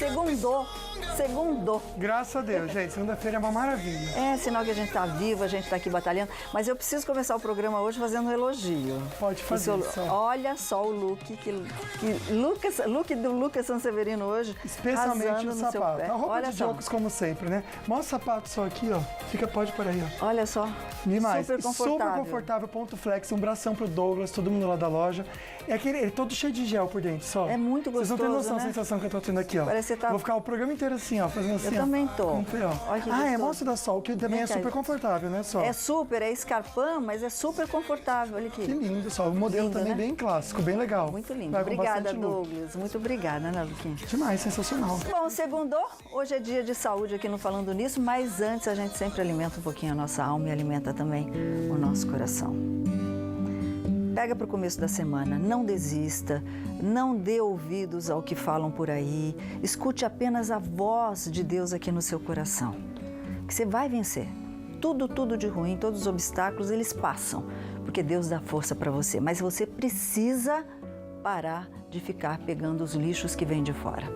Segundou. Segundou. Graças a Deus, gente. Segunda-feira é uma maravilha. É sinal que a gente está vivo, a gente está aqui batalhando. Mas eu preciso começar o programa hoje fazendo um elogio. Pode fazer. Olha só o look look do Lucas Sanseverino hoje. Especialmente o sapato. A roupa olha de jogos, como sempre, né? Mostra o sapato só aqui, ó. Pode por aí, ó. Olha só. Demais. Super confortável. Super confortável, ponto flex, um bração pro Douglas, todo mundo lá da loja. É todo cheio de gel por dentro, só. É muito gostoso, Vocês não têm noção né? da sensação que eu tô tendo aqui, ó. Parece que tá... Vou ficar o programa inteiro assim, ó, fazendo assim, Eu também tô. Olha, mostra da Sol, que também é super confortável, né, Sol? É super, é escarpão, mas é super confortável. Olha aqui. Que lindo, Sol. O modelo lindo, também, né? Bem clássico, bem legal. Muito lindo. Obrigada, Douglas. Muito obrigada, né, Luquinha? Demais, sensacional. Bom, segundou. Hoje é dia de saúde aqui no Falando Nisso, mas antes a gente sempre alimenta um pouquinho a nossa alma e alimenta também o nosso coração. Pega para o começo da semana, não desista, não dê ouvidos ao que falam por aí, escute apenas a voz de Deus aqui no seu coração, que você vai vencer. Tudo de ruim, todos os obstáculos, eles passam, porque Deus dá força para você, mas você precisa parar de ficar pegando os lixos que vêm de fora.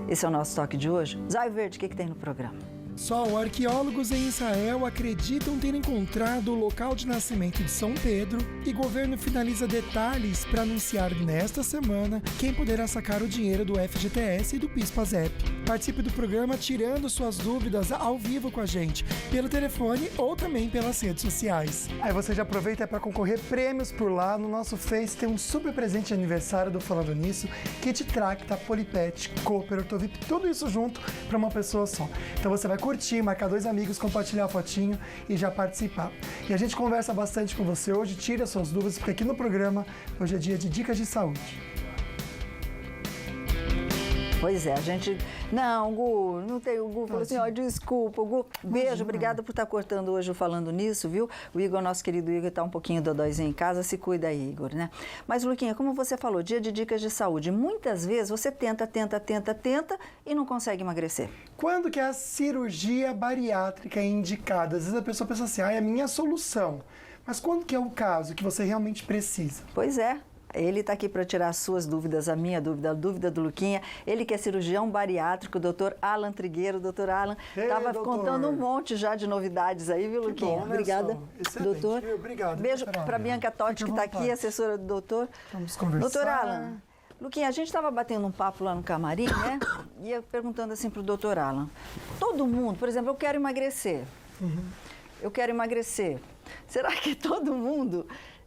Esse é o nosso toque de hoje. Zóio Verde, o que tem no programa? Sol, arqueólogos em Israel acreditam ter encontrado o local de nascimento de São Pedro e governo finaliza detalhes para anunciar nesta semana quem poderá sacar o dinheiro do FGTS e do PIS/PASEP. Participe do programa tirando suas dúvidas ao vivo com a gente, pelo telefone ou também pelas redes sociais. Aí você já aproveita para concorrer prêmios por lá. No nosso Face tem um super presente de aniversário do Falando Nisso, Kit Tracta, Polipet, Cooper, Ortovip, tudo isso junto para uma pessoa só. Então você vai curtir, marcar 2 amigos, compartilhar a fotinho e já participar. E a gente conversa bastante com você hoje, tira suas dúvidas, porque aqui no programa hoje é dia de dicas de saúde. Pois é, a gente... Não, Gu, não tem o Gu. Falou assim, ó, desculpa, Gu. Beijo, obrigada por estar cortando hoje o Falando Nisso, viu? O Igor, nosso querido Igor, está um pouquinho dodóizinho em casa, se cuida aí, Igor, né? Mas, Luquinha, como você falou, dia de dicas de saúde. Muitas vezes você tenta e não consegue emagrecer. Quando que a cirurgia bariátrica é indicada? Às vezes a pessoa pensa assim, é a minha solução. Mas quando que é o caso que você realmente precisa? Pois é. Ele está aqui para tirar as suas dúvidas, a minha dúvida, a dúvida do Luquinha. Ele que é cirurgião bariátrico, o doutor Alan Trigueiro. Doutor Alan, estava contando um monte já de novidades aí, viu, Luquinha? Bom, né, obrigada, doutor. Obrigado. Beijo para Bianca Totti, que está aqui, assessora do doutor. Vamos conversar. Doutor Alan, Luquinha, a gente estava batendo um papo lá no camarim, né? E eu perguntando assim para o doutor Alan. Todo mundo, por exemplo, eu quero emagrecer. Eu quero emagrecer. Será que todo mundo...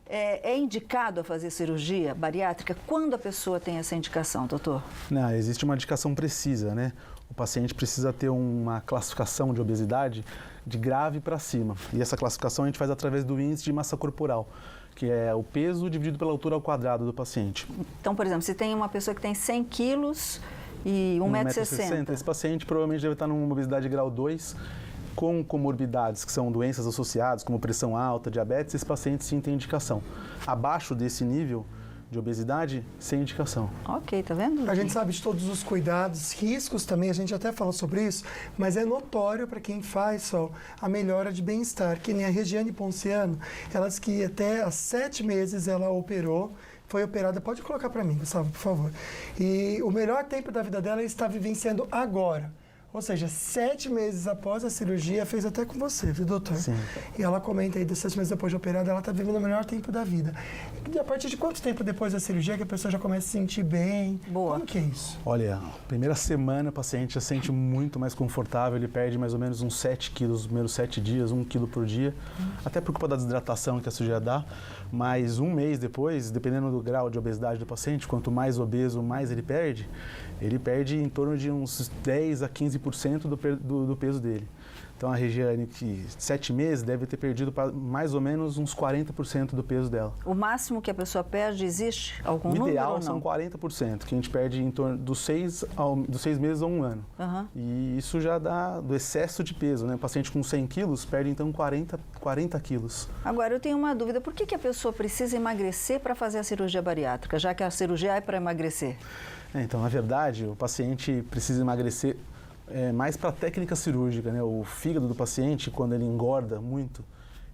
É indicado a fazer cirurgia bariátrica? Quando a pessoa tem essa indicação, doutor? Não, existe uma indicação precisa, né? O paciente precisa ter uma classificação de obesidade de grave para cima. E essa classificação a gente faz através do índice de massa corporal, que é o peso dividido pela altura ao quadrado do paciente. Então, por exemplo, se tem uma pessoa que tem 100 quilos e 1,60 m. Esse paciente provavelmente deve estar numa obesidade grau 2, com comorbidades, que são doenças associadas, como pressão alta, diabetes, esse paciente sim tem indicação. Abaixo desse nível de obesidade, sem indicação. Ok, tá vendo? A gente sabe de todos os cuidados, riscos também, a gente até falou sobre isso, mas é notório para quem faz só a melhora de bem-estar, que nem a Regiane Ponciano, ela disse que até há 7 meses ela operou, foi operada, pode colocar para mim, Gustavo, por favor. E o melhor tempo da vida dela está vivenciando agora. Ou seja, 7 meses após a cirurgia, fez até com você, viu, doutor? Sim. E ela comenta aí, de 7 meses depois de operada, ela está vivendo o melhor tempo da vida. E a partir de quanto tempo depois da cirurgia que a pessoa já começa a se sentir bem? Boa. Como que é isso? Olha, primeira semana o paciente já se sente muito mais confortável, ele perde mais ou menos uns 7 quilos nos primeiros 7 dias, 1 quilo por dia, até por culpa da desidratação que a cirurgia dá, mas um mês depois, dependendo do grau de obesidade do paciente, quanto mais obeso, mais ele perde em torno de uns 10 a 15% do peso dele. Então a Regiane, que 7 meses, deve ter perdido mais ou menos uns 40% do peso dela. O máximo que a pessoa perde, existe algum número ou não? O ideal são 40%, que a gente perde em torno dos 6 meses a 1 ano. E isso já dá do excesso de peso, né? O paciente com 100 quilos perde então 40 quilos. Agora, eu tenho uma dúvida. Por que a pessoa precisa emagrecer para fazer a cirurgia bariátrica, já que a cirurgia é para emagrecer? Então, na verdade, o paciente precisa emagrecer mais para a técnica cirúrgica, né? O fígado do paciente, quando ele engorda muito,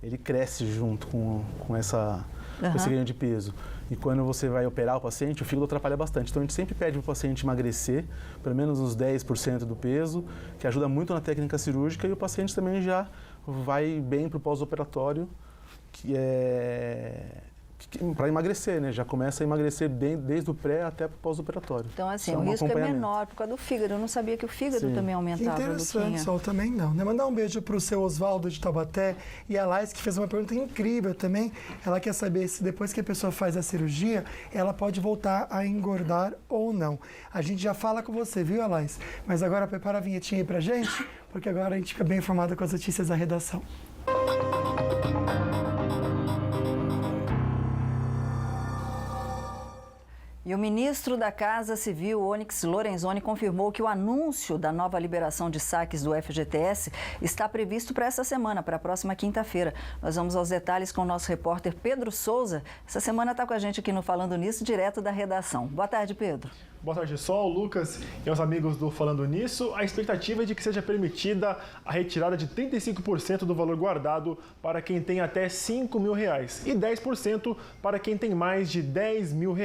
ele cresce junto com essa com esse ganho de peso. E quando você vai operar o paciente, o fígado atrapalha bastante. Então a gente sempre pede para o paciente emagrecer pelo menos uns 10% do peso, que ajuda muito na técnica cirúrgica, e o paciente também já vai bem para o pós-operatório, que é para emagrecer, né? Já começa a emagrecer bem desde o pré até o pós-operatório. Então, assim, o risco é menor por causa do fígado. Eu não sabia que o fígado também aumentava. Que interessante, Sol, também não. Né? Mandar um beijo para o seu Oswaldo de Taubaté e a Laís, que fez uma pergunta incrível também. Ela quer saber se depois que a pessoa faz a cirurgia, ela pode voltar a engordar ou não. A gente já fala com você, viu, Laís? Mas agora prepara a vinhetinha aí pra gente, porque agora a gente fica bem informado com as notícias da redação. E o ministro da Casa Civil, Onyx Lorenzoni, confirmou que o anúncio da nova liberação de saques do FGTS está previsto para essa semana, para a próxima quinta-feira. Nós vamos aos detalhes com o nosso repórter Pedro Souza. Essa semana está com a gente aqui no Falando Nisso, direto da redação. Boa tarde, Pedro. Boa tarde, Sol, Lucas e aos amigos do Falando Nisso. A expectativa é de que seja permitida a retirada de 35% do valor guardado para quem tem até R$5 mil e 10% para quem tem mais de R$10 mil.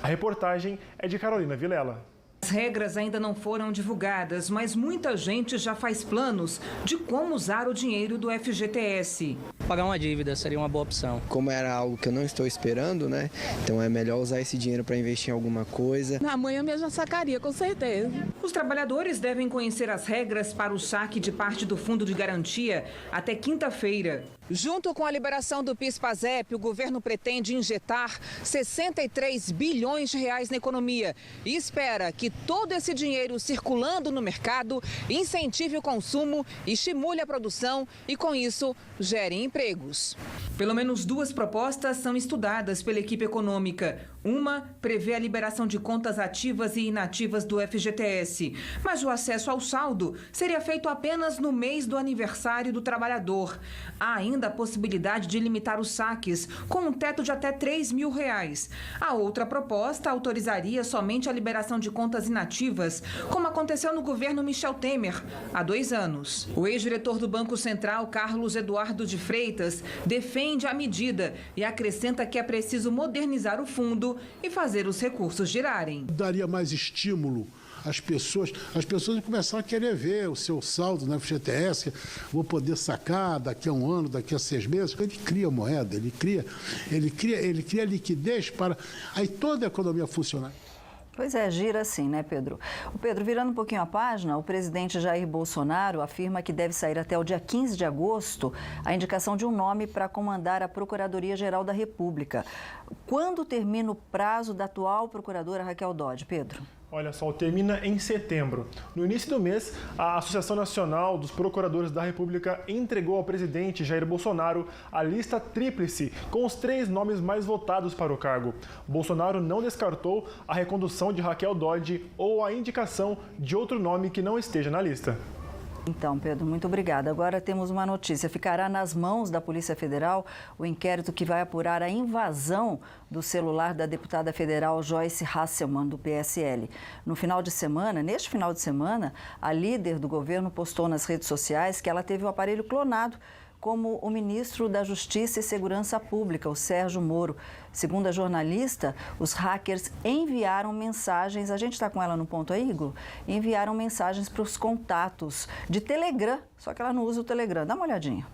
A reportagem é de Carolina Vilela. As regras ainda não foram divulgadas, mas muita gente já faz planos de como usar o dinheiro do FGTS. Pagar uma dívida seria uma boa opção. Como era algo que eu não estou esperando, né? Então é melhor usar esse dinheiro para investir em alguma coisa. Amanhã mesmo sacaria, com certeza. Os trabalhadores devem conhecer as regras para o saque de parte do Fundo de Garantia até quinta-feira. Junto com a liberação do PIS/PASEP, o governo pretende injetar 63 bilhões de reais na economia e espera que todo esse dinheiro circulando no mercado incentive o consumo, estimule a produção e, com isso, gere empregos. Pelo menos duas propostas são estudadas pela equipe econômica. Uma prevê a liberação de contas ativas e inativas do FGTS, mas o acesso ao saldo seria feito apenas no mês do aniversário do trabalhador. Há ainda a possibilidade de limitar os saques com um teto de até R$3 mil. A outra proposta autorizaria somente a liberação de contas inativas, como aconteceu no governo Michel Temer há 2 anos. O ex-diretor do Banco Central, Carlos Eduardo de Freitas, defende a medida e acrescenta que é preciso modernizar o fundo e fazer os recursos girarem. Daria mais estímulo às pessoas vão começar a querer ver o seu saldo na FGTS, vou poder sacar daqui a 1 ano, daqui a 6 meses. Ele cria moeda, ele cria liquidez para aí toda a economia funcionar. Pois é, gira assim, né, Pedro? O Pedro, virando um pouquinho a página, o presidente Jair Bolsonaro afirma que deve sair até o dia 15 de agosto a indicação de um nome para comandar a Procuradoria-Geral da República. Quando termina o prazo da atual procuradora Raquel Dodge, Pedro? Olha só, termina em setembro. No início do mês, a Associação Nacional dos Procuradores da República entregou ao presidente Jair Bolsonaro a lista tríplice com os 3 nomes mais votados para o cargo. Bolsonaro não descartou a recondução de Raquel Dodge ou a indicação de outro nome que não esteja na lista. Então, Pedro, muito obrigada. Agora temos uma notícia. Ficará nas mãos da Polícia Federal o inquérito que vai apurar a invasão do celular da deputada federal Joyce Hasselmann, do PSL. Neste final de semana, a líder do governo postou nas redes sociais que ela teve o aparelho clonado, como o ministro da Justiça e Segurança Pública, o Sérgio Moro. Segundo a jornalista, os hackers enviaram mensagens, a gente está com ela no ponto aí, Igor? Enviaram mensagens para os contatos de Telegram, só que ela não usa o Telegram. Dá uma olhadinha.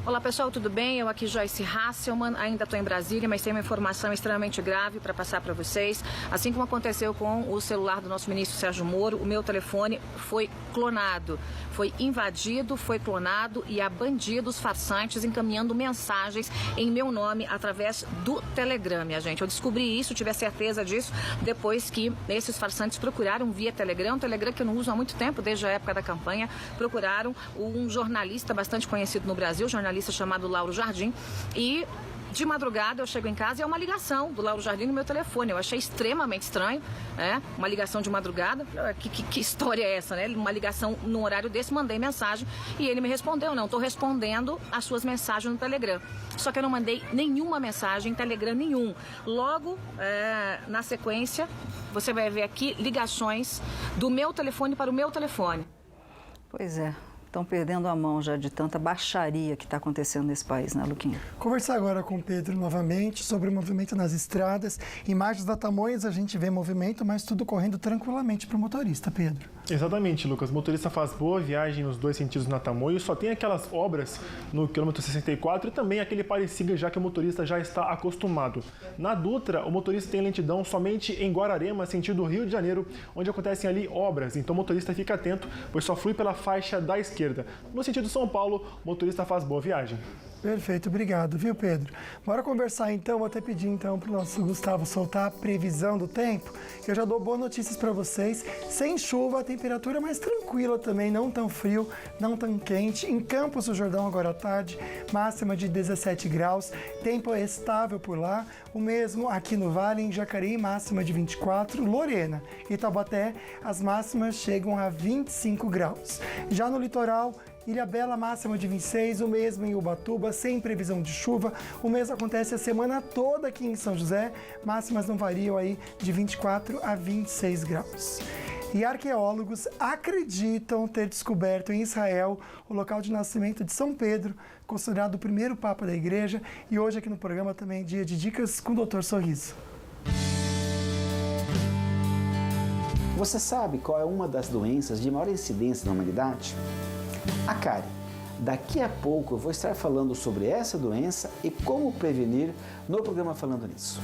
Olá pessoal, tudo bem? Eu aqui Joyce Hasselmann, ainda estou em Brasília, mas tem uma informação extremamente grave para passar para vocês. Assim como aconteceu com o celular do nosso ministro Sérgio Moro, o meu telefone foi clonado. Foi invadido, foi clonado e há bandidos farsantes encaminhando mensagens em meu nome através do Telegram, minha gente. Eu descobri isso, tive a certeza disso, depois que esses farsantes procuraram via Telegram, um Telegram que eu não uso há muito tempo, desde a época da campanha, procuraram um jornalista bastante conhecido no Brasil, jornalista chamado Lauro Jardim, e de madrugada eu chego em casa e é uma ligação do Lauro Jardim no meu telefone. Eu achei extremamente estranho, né? Uma ligação de madrugada. Que história é essa, né? Uma ligação num horário desse, mandei mensagem e ele me respondeu, não, estou respondendo as suas mensagens no Telegram. Só que eu não mandei nenhuma mensagem em Telegram nenhum. Logo, na sequência, você vai ver aqui ligações do meu telefone para o meu telefone. Pois é. estão perdendo a mão já de tanta baixaria que está acontecendo nesse país, né, Luquinha? Conversar agora com o Pedro novamente sobre o movimento nas estradas. Imagens da Tamoios, a gente vê movimento, mas tudo correndo tranquilamente para o motorista, Pedro. Exatamente, Lucas. O motorista faz boa viagem nos dois sentidos na Tamoios, só tem aquelas obras no quilômetro 64 e também aquele pare-siga, já que o motorista já está acostumado. Na Dutra, o motorista tem lentidão somente em Guararema, sentido Rio de Janeiro, onde acontecem ali obras. Então o motorista fica atento, pois só flui pela faixa da esquerda. No sentido São Paulo, o motorista faz boa viagem. Perfeito, obrigado, viu, Pedro? Bora conversar então, vou até pedir então para o nosso Gustavo soltar a previsão do tempo. Eu já dou boas notícias para vocês. Sem chuva, a temperatura é mais tranquila também, não tão frio, não tão quente. Em Campos do Jordão agora à tarde, máxima de 17 graus, tempo estável por lá. O mesmo aqui no Vale, em Jacareí, máxima de 24. Lorena e Taubaté, as máximas chegam a 25 graus. Já no litoral, Ilhabela, máxima de 26, o mesmo em Ubatuba, sem previsão de chuva. O mesmo acontece a semana toda aqui em São José, máximas não variam aí de 24 a 26 graus. E arqueólogos acreditam ter descoberto em Israel o local de nascimento de São Pedro, considerado o primeiro Papa da Igreja. E hoje aqui no programa também dia de dicas com o Dr. Sorriso. Você sabe qual é uma das doenças de maior incidência na humanidade? A cárie. Daqui a pouco eu vou estar falando sobre essa doença e como prevenir no programa Falando Nisso.